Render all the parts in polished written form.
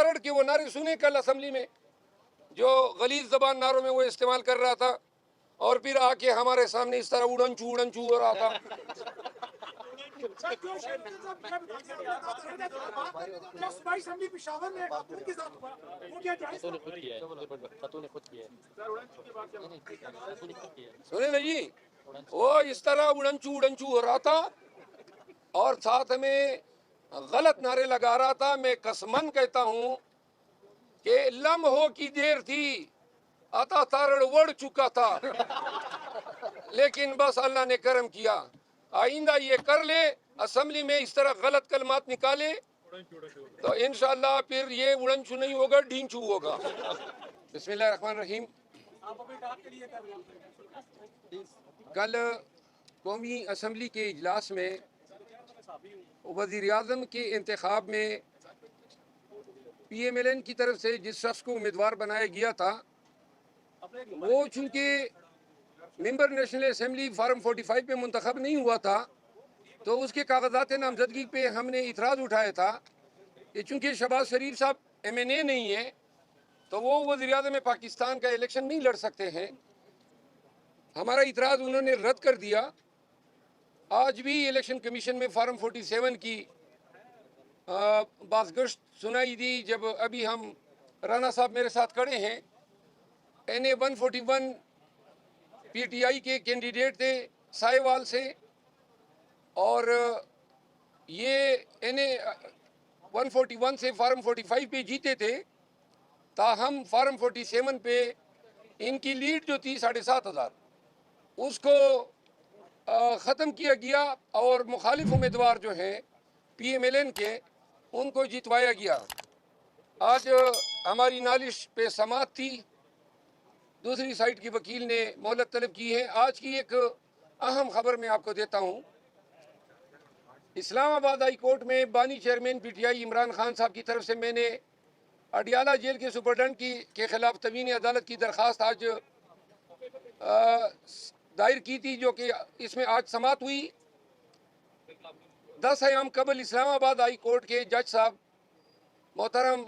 تارڑ کے وہ نعرے سنے کل اسمبلی میں، جو غلیظ زبان نعروں میں وہ استعمال کر رہا تھا، اور پھر آ کے ہمارے سامنے اس طرح اڑن چو ہو رہا تھا. سنے نا جی، وہ اس طرح اڑن چو ہو رہا تھا اور ساتھ میں غلط نعرے لگا رہا تھا. میں قسمن کہتا ہوں کہ لمحوں کی دیر تھی، عطا تارڑ وڑ چکا تھا، لیکن بس اللہ نے کرم کیا. آئندہ یہ کر لے، اسمبلی میں اس طرح غلط کلمات نکالے تو انشاءاللہ پھر یہ اڑن چو نہیں ہوگا، ڈین چو ہوگا. بسم اللہ الرحمن الرحیم. کل قومی اسمبلی کے اجلاس میں وزیر اعظم کے انتخاب میں پی ایم ایل این کی طرف سے جس شخص کو امیدوار بنایا گیا تھا، وہ چونکہ ممبر نیشنل اسمبلی فارم 45 پہ منتخب نہیں ہوا تھا، تو اس کے کاغذات نامزدگی پہ ہم نے اعتراض اٹھایا تھا کہ چونکہ شہباز شریف صاحب ایم این اے نہیں ہیں تو وہ وزیر اعظم پاکستان کا الیکشن نہیں لڑ سکتے ہیں. ہمارا اعتراض انہوں نے رد کر دیا. آج بھی الیکشن کمیشن میں فارم 47 کی بازگشت سنائی دی، جب ابھی ہم رانا صاحب میرے ساتھ کھڑے ہیں. N a 141 P T I کے کینڈیڈیٹ تھے سائے وال سے، اور یہ این اے 141 سے فارم 45 پہ جیتے تھے، تاہم فارم 47 پہ ان کی لیڈ جو تھی 7,500 اس کو ختم کیا گیا، اور مخالف امیدوار جو ہیں پی ایم ایل این کے ان کو جتوایا گیا. آج ہماری نالش پہ سماعت تھی، دوسری سائٹ کی وکیل نے مہلت طلب کی ہے. آج کی ایک اہم خبر میں آپ کو دیتا ہوں. اسلام آباد ہائی کورٹ میں بانی chairman P T I Imran Khan صاحب کی طرف سے میں نے اڈیالہ جیل کے سپرڈنٹ کے خلاف توہین عدالت کی درخواست آج دائر کی تھی، جو کہ اس میں آج سماعت ہوئی. 10 ایام قبل اسلام آباد ہائی کورٹ کے جج صاحب محترم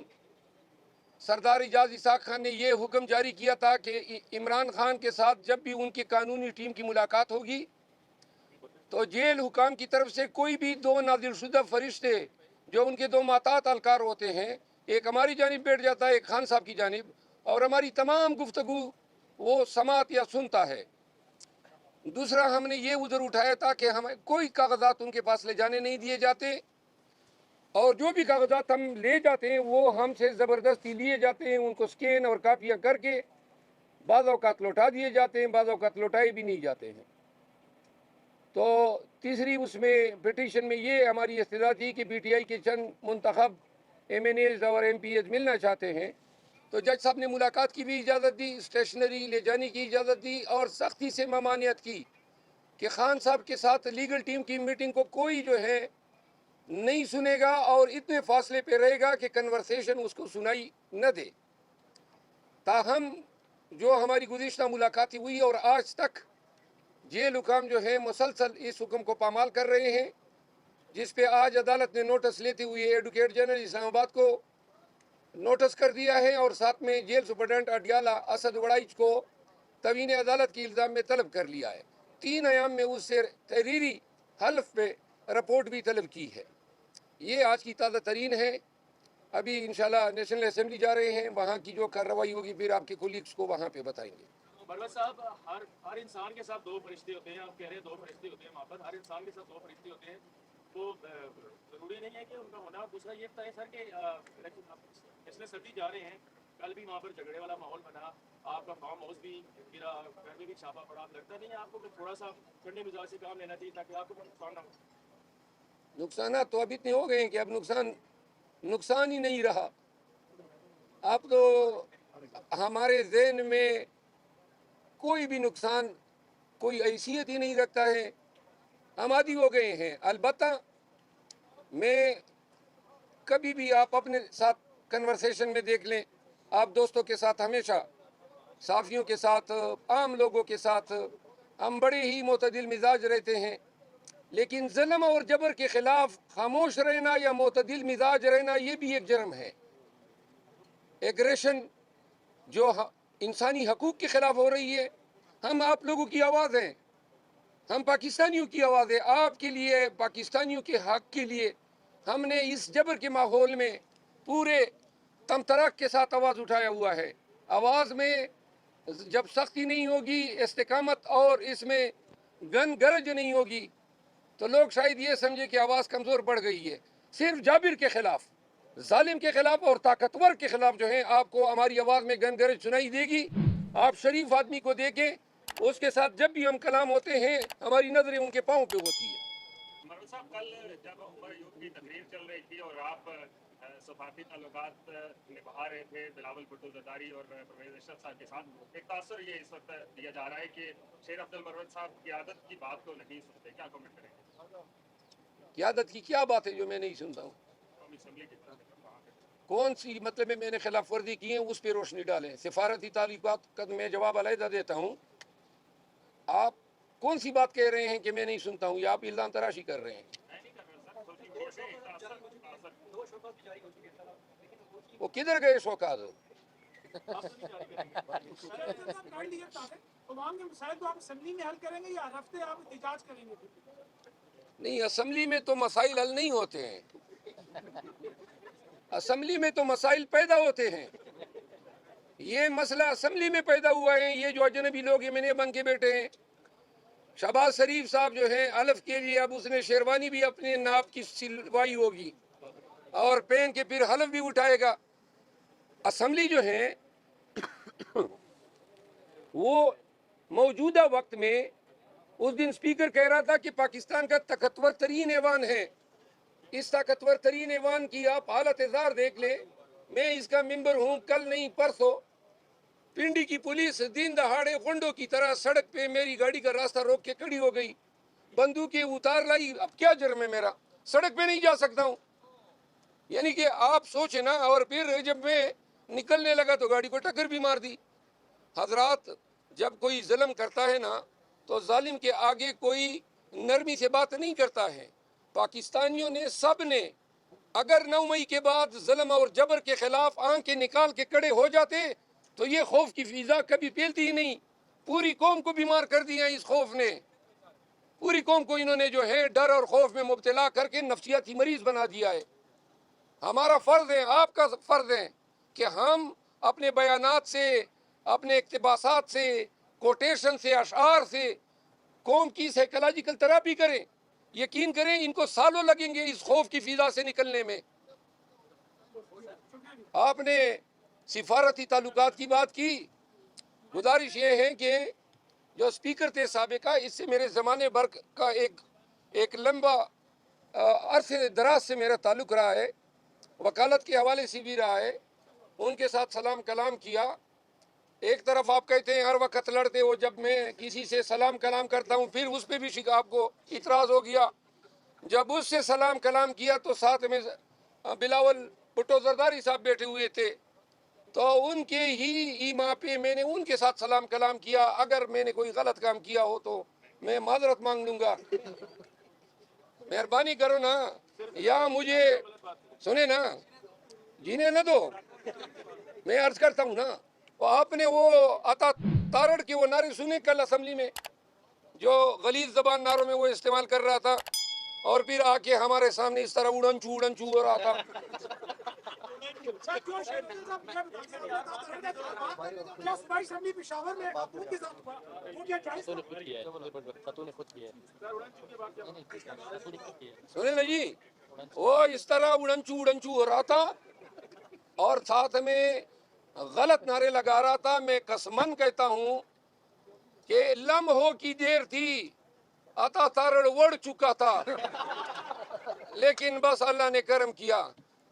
سردار اعجاز اسحاق خان نے یہ حکم جاری کیا تھا کہ عمران خان کے ساتھ جب بھی ان کی قانونی ٹیم کی ملاقات ہوگی تو جیل حکام کی طرف سے کوئی بھی 2 نازل شدہ فرشتے جو ان کے 2 محتاط اہلکار ہوتے ہیں، ایک ہماری جانب بیٹھ جاتا ہے، ایک خان صاحب کی جانب، اور ہماری تمام گفتگو وہ سماعت یا سنتا ہے. دوسرا ہم نے یہ عذر اٹھایا تھا کہ ہمیں کوئی کاغذات ان کے پاس لے جانے نہیں دیے جاتے، اور جو بھی کاغذات ہم لے جاتے ہیں وہ ہم سے زبردستی لیے جاتے ہیں. ان کو سکین اور کاپیاں کر کے بعض اوقات لوٹا دیے جاتے ہیں، بعض اوقات لوٹائے بھی نہیں جاتے ہیں. تو تیسری اس میں پٹیشن میں یہ ہماری استدعا تھی کہ پی ٹی آئی کے چند منتخب ایم این ایز اور ایم پی ایز ملنا چاہتے ہیں، تو جج صاحب نے ملاقات کی بھی اجازت دی، اسٹیشنری لے جانے کی اجازت دی، اور سختی سے ممانعت کی کہ خان صاحب کے ساتھ لیگل ٹیم کی میٹنگ کو کوئی جو ہے نہیں سنے گا، اور اتنے فاصلے پہ رہے گا کہ کنورسیشن اس کو سنائی نہ دے. تاہم جو ہماری گزشتہ ملاقات ہوئی، اور آج تک جیل حکام جو ہے مسلسل اس حکم کو پامال کر رہے ہیں، جس پہ آج عدالت نے نوٹس لیتے ہوئے ایڈوکیٹ جنرل اسلام آباد کو نوٹس کر دیا ہے، اور ساتھ میں جیل سپرڈنٹ اڈیالہ اسد وڑائچ کو توہین عدالت کی الزام میں طلب کر لیا ہے. 3 ایام میں اس سے تحریری حلف پہ رپورٹ بھی طلب کی ہے. یہ آج کی تازہ ترین ہے. ابھی انشاءاللہ نیشنل اسمبلی جا رہے ہیں، وہاں کی جو کارروائی ہوگی پھر آپ کے کولیگس کو وہاں پہ بتائیں گے. بلوچ صاحب، ہر انسان کے ساتھ 2 فرشتے ہوتے ہیں. آپ کہہ رہے ہیں 2 فرشتے ہوتے ہیں وہاں پر، ہر انسان کے ساتھ 2 فرشتے ہوتے ہیں، تو ضروری نہیں ہے کہ ان کا ہونا. دوسرا یہ بتائیں سر کہ پچھلے سردی جا رہے ہیں، کل بھی وہاں پر جھگڑے والا ماحول بنا، آپ کا فارم ہاؤس بھی گرا، گھر میں بھی چھاپا پڑا. لگتا نہیں ہے آپ کو کہ تھوڑا سا ٹھنڈے مزاج سے کام لینا چاہیے تاکہ آپ کو نقصان نہ ہو؟ نقصانات تو اب اتنے ہو گئے ہیں کہ اب نقصان ہی نہیں رہا. اب تو ہمارے ذہن میں کوئی بھی نقصان کوئی حیثیت ہی نہیں رکھتا ہے. ہم عادی ہو گئے ہیں. البتہ میں کبھی بھی آپ اپنے ساتھ کنورسیشن میں دیکھ لیں، آپ دوستوں کے ساتھ ہمیشہ، صحافیوں کے ساتھ، عام لوگوں کے ساتھ ہم بڑے ہی معتدل مزاج رہتے ہیں. لیکن ظلم اور جبر کے خلاف خاموش رہنا یا معتدل مزاج رہنا یہ بھی ایک جرم ہے. ایگریشن جو انسانی حقوق کے خلاف ہو رہی ہے، ہم آپ لوگوں کی آواز ہیں، ہم پاکستانیوں کی آواز ہے، آپ کے لیے، پاکستانیوں کے حق کے لیے ہم نے اس جبر کے ماحول میں پورے تمتراک کے ساتھ آواز اٹھایا ہوا ہے. آواز میں جب سختی نہیں ہوگی، استقامت اور اس میں گن گرج نہیں ہوگی تو لوگ شاید یہ سمجھے کہ آواز کمزور پڑ گئی ہے. صرف جابر کے خلاف، ظالم کے خلاف اور طاقتور کے خلاف جو ہے آپ کو ہماری آواز میں گن گرج سنائی دے گی. آپ شریف آدمی کو دیکھیں، اس کے ساتھ جب بھی ہم کلام ہوتے ہیں ہماری نظریں ان کے پاؤں پہ ہوتی ہے. مروان صاحب، کل جب عمر ایوب کی تقریر چل رہی تھی اور آپ سفارتی تعلقات نبھا رہے تھے بلاول بھٹو زرداری اور پرویز اشرف صاحب کے ساتھ، ایک تاثر یہ اس وقت دیا جا رہا ہے کہ شیر عبد المروت صاحب قیادت کی بات کو نہیں سنتے، کیا کمنٹ کریں گے؟ قیادت کی کیا بات ہے جو میں نہیں سنتا ہوں؟ قومی اسمبلی کی طرف کون سی مطلب میں نے خلاف ورزی کی ہے اس پہ روشنی ڈالیں. سفارتی تعلقات کا میں جواب علیحدہ دیتا ہوں. آپ کون سی بات کہہ رہے ہیں کہ میں نہیں سنتا ہوں، یا آپ الزام تراشی کر رہے ہیں؟ میں نہیں کر رہا سر، سوشل میڈیا سے ایک تاثر وہ کدھر گئے شوکات؟ عوام کے مسائل کو آپ اسمبلی میں حل کریں گے یا ہر ہفتے آپ احتجاج کریں گے؟ نہیں، اسمبلی میں تو مسائل حل نہیں ہوتے ہیں، اسمبلی میں تو مسائل پیدا ہوتے ہیں. یہ مسئلہ اسمبلی میں پیدا ہوا ہے. یہ جو اجنبی لوگ یہ میں بن کے بیٹھے ہیں، شہباز شریف صاحب جو ہیں الف کے لیے اب اس نے شیروانی بھی اپنے ناپ کی سلوائی ہوگی اور پہن کے پھر حلف بھی اٹھائے گا. اسمبلی جو ہے وہ موجودہ وقت میں، اس دن سپیکر کہہ رہا تھا کہ پاکستان کا طاقتور ترین ایوان ہے. اس طاقتور ترین ایوان کی آپ حالت زار دیکھ لیں. میں اس کا ممبر ہوں، کل نہیں پرسوں پنڈی کی پولیس دن دہاڑے غنڈوں کی طرح سڑک پہ میری گاڑی کا راستہ روک کے کھڑی ہو گئی، بندوقیں اتار لائی. اب کیا جرم ہے میرا؟ سڑک پہ نہیں جا سکتا ہوں. یعنی کہ آپ سوچیں نا. اور پھر جب میں نکلنے لگا تو گاڑی کو ٹکر بھی مار دی. حضرات، جب کوئی ظلم کرتا ہے نا تو ظالم کے آگے کوئی نرمی سے بات نہیں کرتا ہے. پاکستانیوں نے سب نے اگر 9 مئی کے بعد ظلم اور جبر کے خلاف آنکھیں نکال کے کڑے ہو جاتے تو یہ خوف کی فضا کبھی پھیلتی ہی نہیں. پوری قوم کو بیمار کر دیا اس خوف نے. پوری قوم کو انہوں نے جو ہے ڈر اور خوف میں مبتلا کر کے نفسیاتی مریض بنا دیا ہے. ہمارا فرض ہے، آپ کا فرض ہے کہ ہم اپنے بیانات سے، اپنے اقتباسات سے، کوٹیشن سے، اشعار سے قوم کی سائیکولوجیکل تھراپی کریں. یقین کریں ان کو سالوں لگیں گے اس خوف کی فضا سے نکلنے میں. آپ نے سفارتی تعلقات کی بات کی. گزارش یہ ہے کہ جو سپیکر تھے سابقہ، اس سے میرے زمانے بھر کا ایک لمبا عرصے دراز سے میرا تعلق رہا ہے، وکالت کے حوالے سے بھی رہا ہے. ان کے ساتھ سلام کلام کیا. ایک طرف آپ کہتے ہیں ہر وقت لڑتے ہو، جب میں کسی سے سلام کلام کرتا ہوں پھر اس پہ بھی آپ کو اعتراض ہو گیا. جب اس سے سلام کلام کیا تو ساتھ میں بلاول بھٹو زرداری صاحب بیٹھے ہوئے تھے، تو ان کے ہی ایما پہ میں نے ان کے ساتھ سلام کلام کیا. اگر میں نے کوئی غلط کام کیا ہو تو میں معذرت مانگ لوں گا. مہربانی کرو نا، یا مجھے سنے نا، جینے نہ دو. میں عرض کرتا ہوں نا، آپ نے وہ عطا تارڑ کے وہ نعرے سنے کل اسمبلی میں، جو غلیظ زبان نعروں میں وہ استعمال کر رہا تھا اور پھر آ کے ہمارے سامنے اس طرح اڑنچو اڑنچو ہو رہا تھا. سنے نا جی، وہ اس طرح اڑنچو اڑنچو ہو رہا تھا اور ساتھ میں غلط نعرے لگا رہا تھا. میں قسمن کہتا ہوں کہ لمحوں کی دیر تھی، عطا تارڑ وڑ چکا تھا، لیکن بس اللہ نے کرم کیا.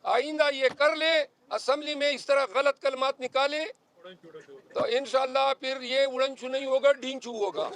آئندہ یہ کر لے، اسمبلی میں اس طرح غلط کلمات نکالے تو انشاءاللہ پھر یہ اڑنچو نہیں ہوگا، ڈینچو ہوگا.